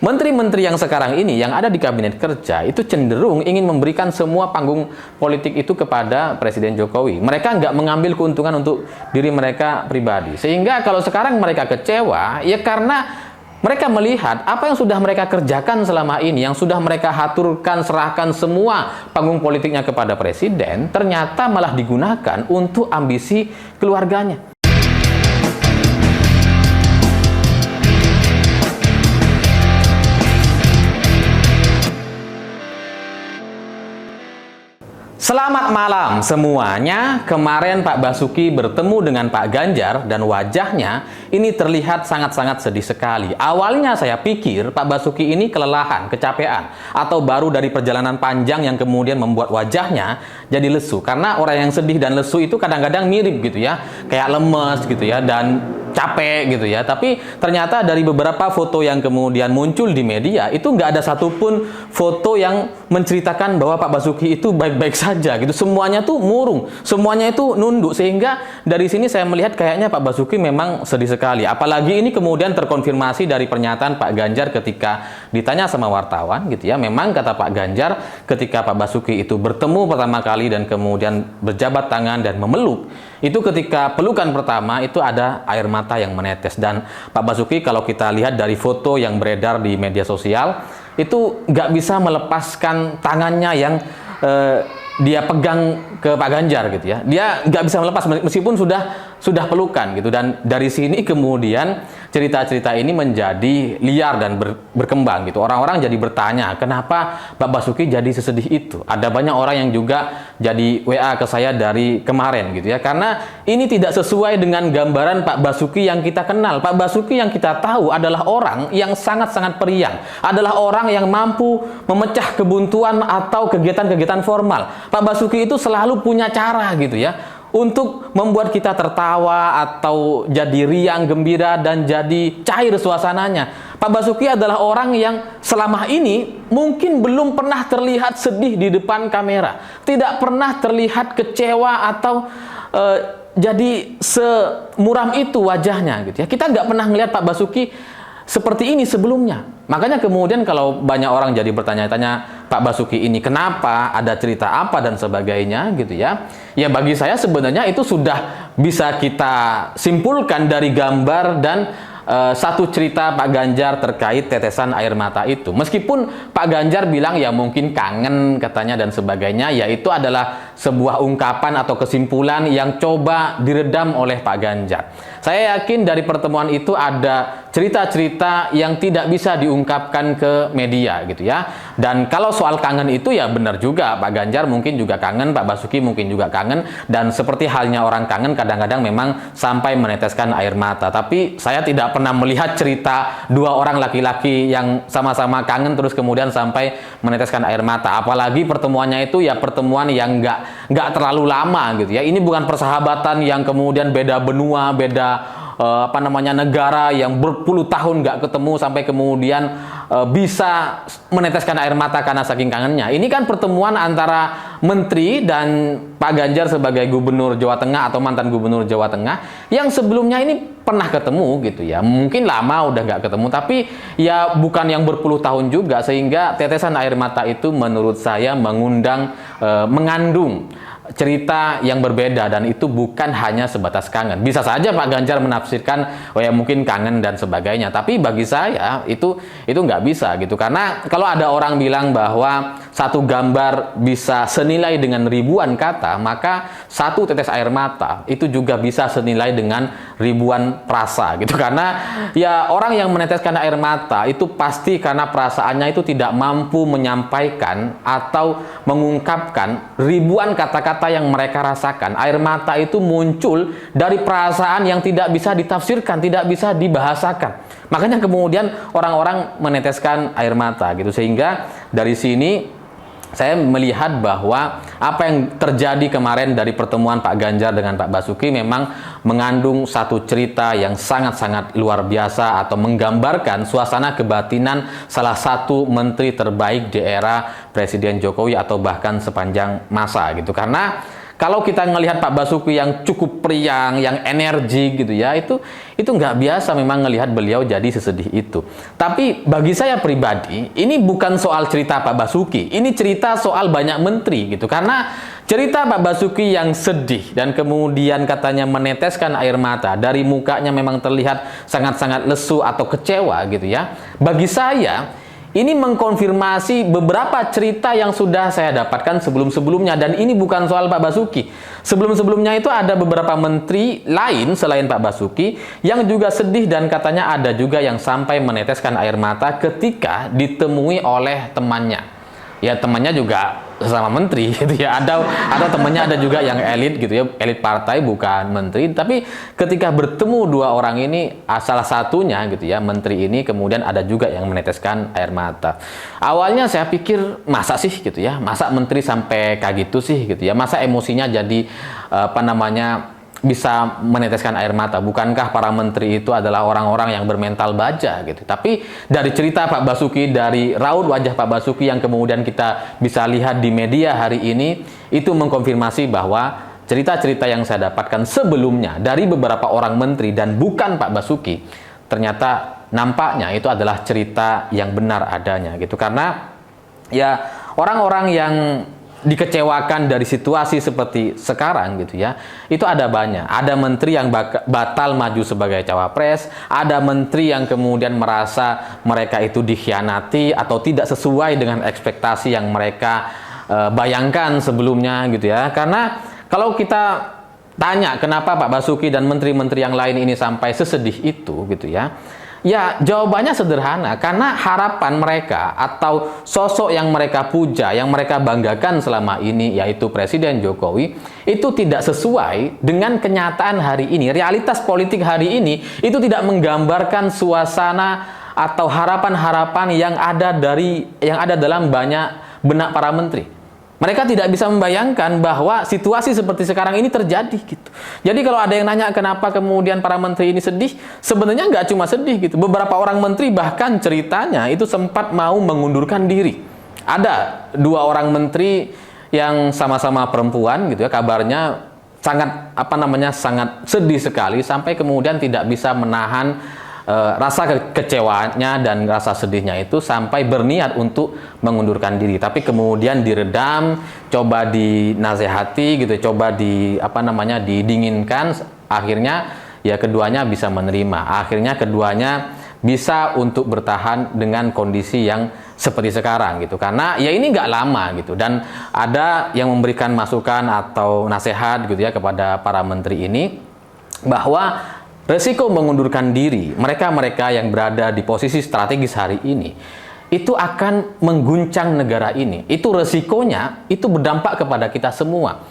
Menteri-menteri yang sekarang ini yang ada di kabinet kerja itu cenderung ingin memberikan semua panggung politik itu kepada Presiden Jokowi. Mereka nggak mengambil keuntungan untuk diri mereka pribadi. Sehingga kalau sekarang mereka kecewa, ya karena mereka melihat apa yang sudah mereka kerjakan selama ini, yang sudah mereka haturkan, serahkan semua panggung politiknya kepada Presiden, ternyata malah digunakan untuk ambisi keluarganya. Selamat malam semuanya. Kemarin Pak Basuki bertemu dengan Pak Ganjar dan wajahnya ini terlihat sangat-sangat sedih sekali. Awalnya saya pikir Pak Basuki ini kelelahan, kecapean, atau baru dari perjalanan panjang yang kemudian membuat wajahnya jadi lesu. Karena orang yang sedih dan lesu itu kadang-kadang mirip gitu ya, kayak lemes gitu ya, dan capek gitu ya. Tapi ternyata dari beberapa foto yang kemudian muncul di media itu nggak ada satupun foto yang menceritakan bahwa Pak Basuki itu baik-baik saja gitu. Semuanya tuh murung, semuanya itu nunduk, sehingga dari sini saya melihat kayaknya Pak Basuki memang sedih sekali. Apalagi ini kemudian terkonfirmasi dari pernyataan Pak Ganjar ketika ditanya sama wartawan gitu ya. Memang kata Pak Ganjar ketika Pak Basuki itu bertemu pertama kali dan kemudian berjabat tangan dan memeluk, itu ketika pelukan pertama itu ada air mata yang menetes. Dan Pak Basuki kalau kita lihat dari foto yang beredar di media sosial itu nggak bisa melepaskan tangannya yang dia pegang ke Pak Ganjar gitu ya. Dia nggak bisa melepas meskipun sudah pelukan gitu. Dan dari sini kemudian cerita-cerita ini menjadi liar dan berkembang gitu. Orang-orang jadi bertanya, kenapa Pak Basuki jadi sesedih itu? Ada banyak orang yang juga jadi WA ke saya dari kemarin gitu ya. Karena ini tidak sesuai dengan gambaran Pak Basuki yang kita kenal. Pak Basuki yang kita tahu adalah orang yang sangat-sangat periang. Adalah orang yang mampu memecah kebuntuan atau kegiatan-kegiatan formal. Pak Basuki itu selalu punya cara gitu ya untuk membuat kita tertawa atau jadi riang gembira dan jadi cair suasananya. Pak Basuki adalah orang yang selama ini mungkin belum pernah terlihat sedih di depan kamera, tidak pernah terlihat kecewa atau jadi semuram itu wajahnya gitu ya. Kita nggak pernah melihat Pak Basuki seperti ini sebelumnya. Makanya kemudian kalau banyak orang jadi bertanya-tanya, Pak Basuki ini kenapa, ada cerita apa dan sebagainya gitu ya. Ya bagi saya sebenarnya itu sudah bisa kita simpulkan dari gambar dan satu cerita Pak Ganjar terkait tetesan air mata itu. Meskipun Pak Ganjar bilang ya mungkin kangen katanya dan sebagainya, ya itu adalah sebuah ungkapan atau kesimpulan yang coba diredam oleh Pak Ganjar. Saya yakin dari pertemuan itu ada cerita-cerita yang tidak bisa diungkapkan ke media gitu ya. Dan kalau soal kangen itu ya benar juga, Pak Ganjar mungkin juga kangen, Pak Basuki mungkin juga kangen, dan seperti halnya orang kangen kadang-kadang memang sampai meneteskan air mata. Tapi saya tidak pernah melihat cerita dua orang laki-laki yang sama-sama kangen terus kemudian sampai meneteskan air mata. Apalagi pertemuannya itu ya pertemuan yang nggak terlalu lama gitu ya. Ini bukan persahabatan yang kemudian beda benua, beda negara yang berpuluh tahun nggak ketemu sampai kemudian bisa meneteskan air mata karena saking kangennya. Ini kan pertemuan antara menteri dan Pak Ganjar sebagai gubernur Jawa Tengah atau mantan gubernur Jawa Tengah yang sebelumnya ini pernah ketemu gitu ya. Mungkin lama udah nggak ketemu, tapi ya bukan yang berpuluh tahun juga, sehingga tetesan air mata itu menurut saya mengandung cerita yang berbeda, dan itu bukan hanya sebatas kangen. Bisa saja Pak Ganjar menafsirkan oh ya mungkin kangen dan sebagainya, tapi bagi saya itu nggak bisa gitu. Karena kalau ada orang bilang bahwa satu gambar bisa senilai dengan ribuan kata, maka satu tetes air mata itu juga bisa senilai dengan ribuan rasa gitu. Karena ya orang yang meneteskan air mata itu pasti karena perasaannya itu tidak mampu menyampaikan atau mengungkapkan ribuan kata-kata yang mereka rasakan. Air mata itu muncul dari perasaan yang tidak bisa ditafsirkan, tidak bisa dibahasakan. Makanya kemudian orang-orang meneteskan air mata gitu. Sehingga dari sini saya melihat bahwa apa yang terjadi kemarin dari pertemuan Pak Ganjar dengan Pak Basuki memang mengandung satu cerita yang sangat-sangat luar biasa atau menggambarkan suasana kebatinan salah satu menteri terbaik di era Presiden Jokowi atau bahkan sepanjang masa gitu. Karena kalau kita ngelihat Pak Basuki yang cukup periang, yang energi gitu ya, itu nggak biasa memang ngelihat beliau jadi sesedih itu. Tapi bagi saya pribadi, ini bukan soal cerita Pak Basuki, ini cerita soal banyak menteri gitu. Karena cerita Pak Basuki yang sedih dan kemudian katanya meneteskan air mata, dari mukanya memang terlihat sangat-sangat lesu atau kecewa gitu ya. Bagi saya, ini mengkonfirmasi beberapa cerita yang sudah saya dapatkan sebelum-sebelumnya, dan ini bukan soal Pak Basuki. Sebelum-sebelumnya itu ada beberapa menteri lain selain Pak Basuki yang juga sedih, dan katanya ada juga yang sampai meneteskan air mata ketika ditemui oleh temannya. Ya, temannya juga sesama menteri gitu ya, atau temannya ada juga yang elit gitu ya, elit partai bukan menteri, tapi ketika bertemu dua orang ini, salah satunya gitu ya, menteri ini, kemudian ada juga yang meneteskan air mata. Awalnya saya pikir masa sih gitu ya, masa menteri sampai kayak gitu sih gitu ya, masa emosinya jadi bisa meneteskan air mata. Bukankah para menteri itu adalah orang-orang yang bermental baja gitu. Tapi dari cerita Pak Basuki, dari raut wajah Pak Basuki yang kemudian kita bisa lihat di media hari ini, itu mengkonfirmasi bahwa cerita-cerita yang saya dapatkan sebelumnya dari beberapa orang menteri dan bukan Pak Basuki, ternyata nampaknya itu adalah cerita yang benar adanya gitu. Karena ya orang-orang yang dikecewakan dari situasi seperti sekarang gitu ya, itu ada banyak. Ada menteri yang batal maju sebagai cawapres, ada menteri yang kemudian merasa mereka itu dikhianati atau tidak sesuai dengan ekspektasi yang mereka bayangkan sebelumnya gitu ya. Karena kalau kita tanya kenapa Pak Basuki dan menteri-menteri yang lain ini sampai sesedih itu gitu ya, ya, jawabannya sederhana, karena harapan mereka atau sosok yang mereka puja, yang mereka banggakan selama ini, yaitu Presiden Jokowi, itu tidak sesuai dengan kenyataan hari ini. Realitas politik hari ini itu tidak menggambarkan suasana atau harapan-harapan yang ada dalam banyak benak para menteri. Mereka tidak bisa membayangkan bahwa situasi seperti sekarang ini terjadi gitu. Jadi kalau ada yang nanya kenapa kemudian para menteri ini sedih, sebenarnya nggak cuma sedih gitu. Beberapa orang menteri bahkan ceritanya itu sempat mau mengundurkan diri. Ada dua orang menteri yang sama-sama perempuan gitu ya, kabarnya sangat sedih sekali sampai kemudian tidak bisa menahan rasa kecewanya dan rasa sedihnya itu sampai berniat untuk mengundurkan diri, tapi kemudian diredam, coba dinasehati gitu, coba didinginkan, akhirnya ya keduanya bisa menerima, akhirnya keduanya bisa untuk bertahan dengan kondisi yang seperti sekarang gitu, karena ya ini nggak lama gitu, dan ada yang memberikan masukan atau nasihat gitu ya kepada para menteri ini bahwa resiko mengundurkan diri mereka-mereka yang berada di posisi strategis hari ini itu akan mengguncang negara ini. Itu resikonya, itu berdampak kepada kita semua.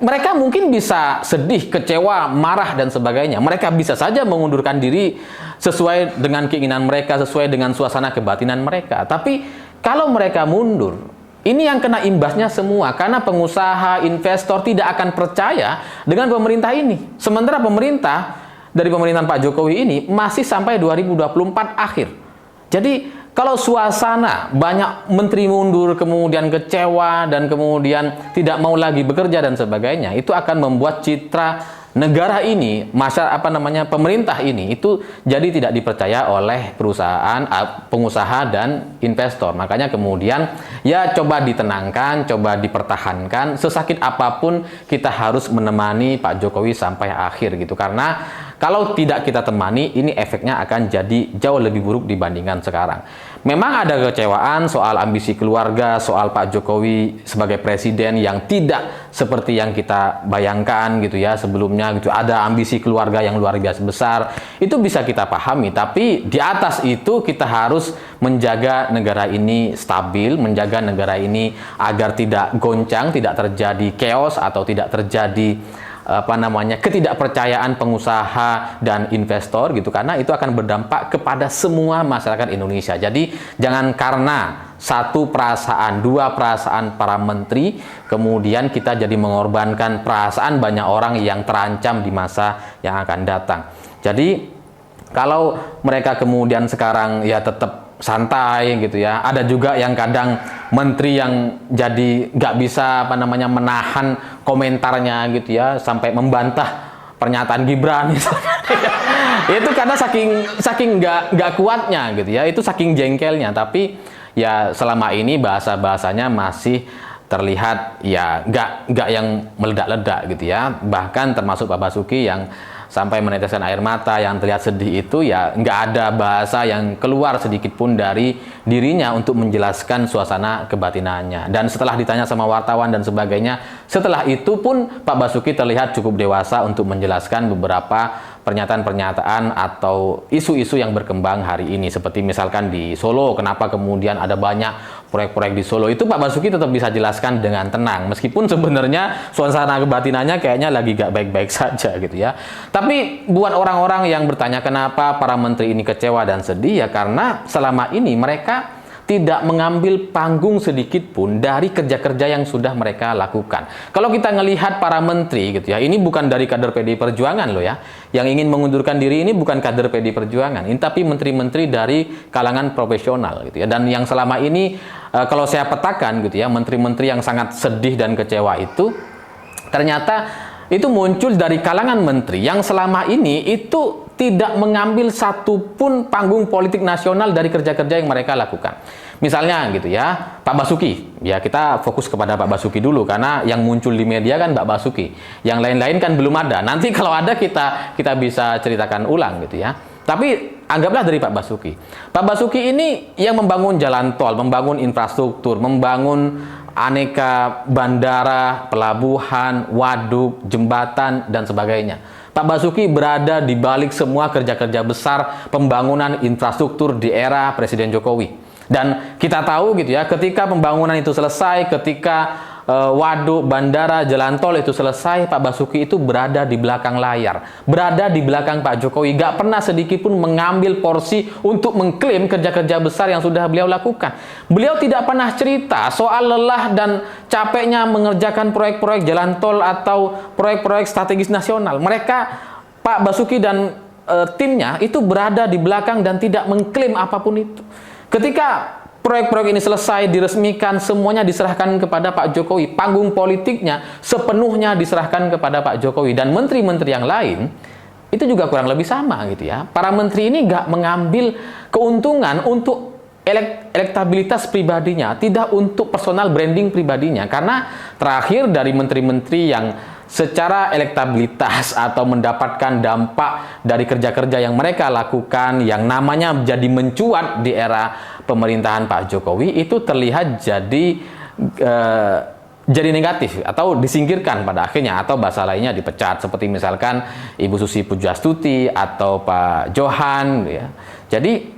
Mereka mungkin bisa sedih, kecewa, marah, dan sebagainya. Mereka bisa saja mengundurkan diri sesuai dengan keinginan mereka, sesuai dengan suasana kebatinan mereka. Tapi kalau mereka mundur, ini yang kena imbasnya semua, karena pengusaha, investor tidak akan percaya dengan pemerintah ini. Sementara dari pemerintahan Pak Jokowi ini masih sampai 2024 akhir. Jadi kalau suasana banyak menteri mundur, kemudian kecewa, dan kemudian tidak mau lagi bekerja dan sebagainya, itu akan membuat citra negara ini, pemerintah ini itu jadi tidak dipercaya oleh perusahaan, pengusaha, dan investor. Makanya kemudian ya coba ditenangkan, coba dipertahankan, sesakit apapun kita harus menemani Pak Jokowi sampai akhir gitu, karena kalau tidak kita temani, ini efeknya akan jadi jauh lebih buruk dibandingkan sekarang. Memang ada kecewaan soal ambisi keluarga, soal Pak Jokowi sebagai presiden yang tidak seperti yang kita bayangkan gitu ya sebelumnya gitu. Ada ambisi keluarga yang luar biasa besar, itu bisa kita pahami. Tapi di atas itu kita harus menjaga negara ini stabil, menjaga negara ini agar tidak goncang, tidak terjadi chaos atau tidak terjadi ketidakpercayaan pengusaha dan investor gitu, karena itu akan berdampak kepada semua masyarakat Indonesia. Jadi jangan karena satu perasaan, dua perasaan para menteri kemudian kita jadi mengorbankan perasaan banyak orang yang terancam di masa yang akan datang. Jadi kalau mereka kemudian sekarang ya tetap santai gitu ya, ada juga yang kadang menteri yang jadi nggak bisa menahan komentarnya gitu ya, sampai membantah pernyataan Gibran misalnya. Itu karena saking nggak kuatnya gitu ya, itu saking jengkelnya. Tapi ya selama ini bahasanya masih terlihat ya nggak yang meledak-ledak gitu ya. Bahkan termasuk Pak Basuki yang sampai meneteskan air mata, yang terlihat sedih itu ya nggak ada bahasa yang keluar sedikit pun dari dirinya untuk menjelaskan suasana kebatinannya. Dan setelah ditanya sama wartawan dan sebagainya, setelah itu pun Pak Basuki terlihat cukup dewasa untuk menjelaskan beberapa pernyataan-pernyataan atau isu-isu yang berkembang hari ini. Seperti misalkan di Solo, kenapa kemudian ada banyak proyek-proyek di Solo, itu Pak Basuki tetap bisa jelaskan dengan tenang, meskipun sebenarnya suasana kebatinannya kayaknya lagi gak baik-baik saja gitu ya. Tapi buat orang-orang yang bertanya kenapa para menteri ini kecewa dan sedih, ya karena selama ini mereka tidak mengambil panggung sedikit pun dari kerja-kerja yang sudah mereka lakukan. Kalau kita ngelihat para menteri gitu ya, ini bukan dari kader PDI Perjuangan loh ya. Yang ingin mengundurkan diri ini bukan kader PDI Perjuangan, ini tapi menteri-menteri dari kalangan profesional gitu ya. Dan yang selama ini kalau saya petakan gitu ya, menteri-menteri yang sangat sedih dan kecewa itu ternyata itu muncul dari kalangan menteri yang selama ini itu tidak mengambil satupun panggung politik nasional dari kerja-kerja yang mereka lakukan. Misalnya gitu ya, Pak Basuki, ya kita fokus kepada Pak Basuki dulu karena yang muncul di media kan Pak Basuki. Yang lain-lain kan belum ada. Nanti kalau ada kita bisa ceritakan ulang gitu ya. Tapi anggaplah dari Pak Basuki. Pak Basuki ini yang membangun jalan tol, membangun infrastruktur, membangun aneka bandara, pelabuhan, waduk, jembatan, dan sebagainya. Pak Basuki berada di balik semua kerja-kerja besar pembangunan infrastruktur di era Presiden Jokowi. Dan kita tahu gitu ya, ketika pembangunan itu selesai, ketika waduk, bandara, jalan tol itu selesai, Pak Basuki itu berada di belakang layar, berada di belakang Pak Jokowi, gak pernah sedikit pun mengambil porsi untuk mengklaim kerja-kerja besar yang sudah beliau lakukan. Beliau tidak pernah cerita soal lelah dan capeknya mengerjakan proyek-proyek jalan tol atau proyek-proyek strategis nasional. Mereka, Pak Basuki dan timnya itu berada di belakang dan tidak mengklaim apapun itu. Ketika proyek-proyek ini selesai, diresmikan, semuanya diserahkan kepada Pak Jokowi. Panggung politiknya sepenuhnya diserahkan kepada Pak Jokowi. Dan menteri-menteri yang lain, itu juga kurang lebih sama gitu ya. Para menteri ini nggak mengambil keuntungan untuk elektabilitas pribadinya, tidak untuk personal branding pribadinya. Karena terakhir dari menteri-menteri yang secara elektabilitas atau mendapatkan dampak dari kerja-kerja yang mereka lakukan, yang namanya jadi mencuat di era pemerintahan Pak Jokowi, itu terlihat jadi negatif atau disingkirkan pada akhirnya, atau bahasa lainnya dipecat, seperti misalkan Ibu Susi Pujiastuti atau Pak Johan ya. Jadi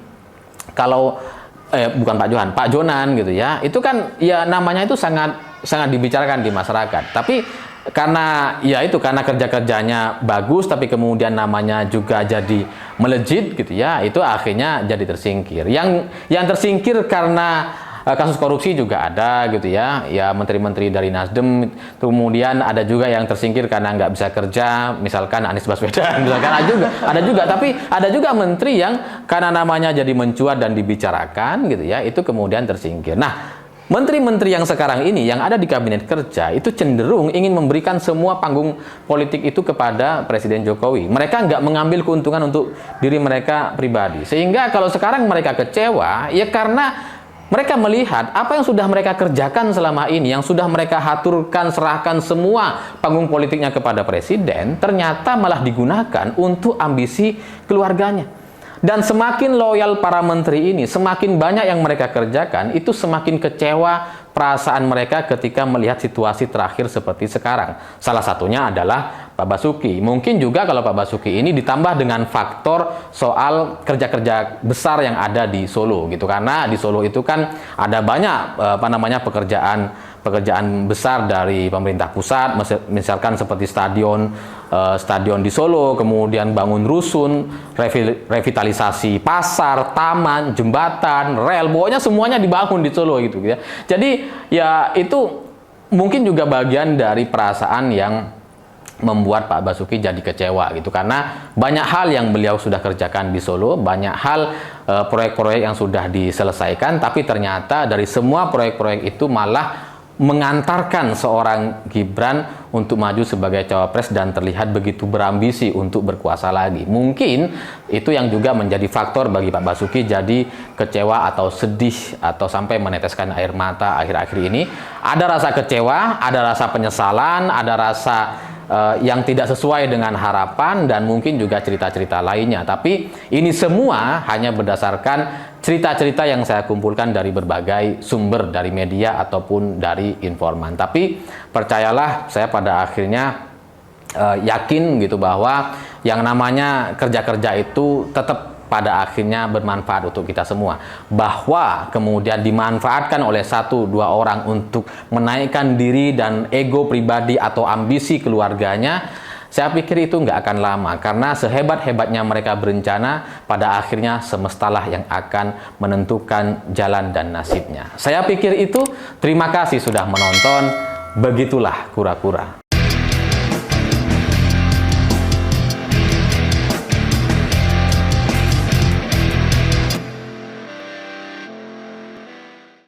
kalau bukan Pak Johan, Pak Jonan gitu ya, itu kan ya namanya itu sangat dibicarakan di masyarakat. Tapi karena kerja-kerjanya bagus, tapi kemudian namanya juga jadi melejit gitu ya, itu akhirnya jadi tersingkir. Yang tersingkir karena kasus korupsi juga ada gitu ya, menteri-menteri dari Nasdem. Kemudian ada juga yang tersingkir karena nggak bisa kerja, misalkan Anies Baswedan, misalkan ada juga. Tapi ada juga menteri yang karena namanya jadi mencuat dan dibicarakan gitu ya, itu kemudian tersingkir. Nah, menteri-menteri yang sekarang ini yang ada di kabinet kerja itu cenderung ingin memberikan semua panggung politik itu kepada Presiden Jokowi. Mereka nggak mengambil keuntungan untuk diri mereka pribadi. Sehingga kalau sekarang mereka kecewa, ya karena mereka melihat apa yang sudah mereka kerjakan selama ini, yang sudah mereka haturkan, serahkan semua panggung politiknya kepada Presiden, ternyata malah digunakan untuk ambisi keluarganya. Dan semakin loyal para menteri ini, semakin banyak yang mereka kerjakan, itu semakin kecewa perasaan mereka ketika melihat situasi terakhir seperti sekarang. Salah satunya adalah Pak Basuki. Mungkin juga kalau Pak Basuki ini ditambah dengan faktor soal kerja-kerja besar yang ada di Solo gitu. Karena di Solo itu kan ada banyak pekerjaan besar dari pemerintah pusat, misalkan seperti stadion di Solo, kemudian bangun rusun, revitalisasi pasar, taman, jembatan, rel, pokoknya semuanya dibangun di Solo gitu ya. Jadi ya itu mungkin juga bagian dari perasaan yang membuat Pak Basuki jadi kecewa gitu, karena banyak hal yang beliau sudah kerjakan di Solo, banyak hal proyek-proyek yang sudah diselesaikan, tapi ternyata dari semua proyek-proyek itu malah mengantarkan seorang Gibran untuk maju sebagai cawapres dan terlihat begitu berambisi untuk berkuasa lagi. Mungkin itu yang juga menjadi faktor bagi Pak Basuki jadi kecewa atau sedih atau sampai meneteskan air mata akhir-akhir ini. Ada rasa kecewa, ada rasa penyesalan, ada rasa yang tidak sesuai dengan harapan, dan mungkin juga cerita-cerita lainnya. Tapi ini semua hanya berdasarkan cerita-cerita yang saya kumpulkan dari berbagai sumber, dari media ataupun dari informan. Tapi percayalah, saya pada akhirnya yakin gitu bahwa yang namanya kerja-kerja itu tetap pada akhirnya bermanfaat untuk kita semua. Bahwa kemudian dimanfaatkan oleh 1-2 orang untuk menaikkan diri dan ego pribadi atau ambisi keluarganya, saya pikir itu nggak akan lama, karena sehebat-hebatnya mereka berencana, pada akhirnya semestalah yang akan menentukan jalan dan nasibnya. Saya pikir itu. Terima kasih sudah menonton. Begitulah kura-kura.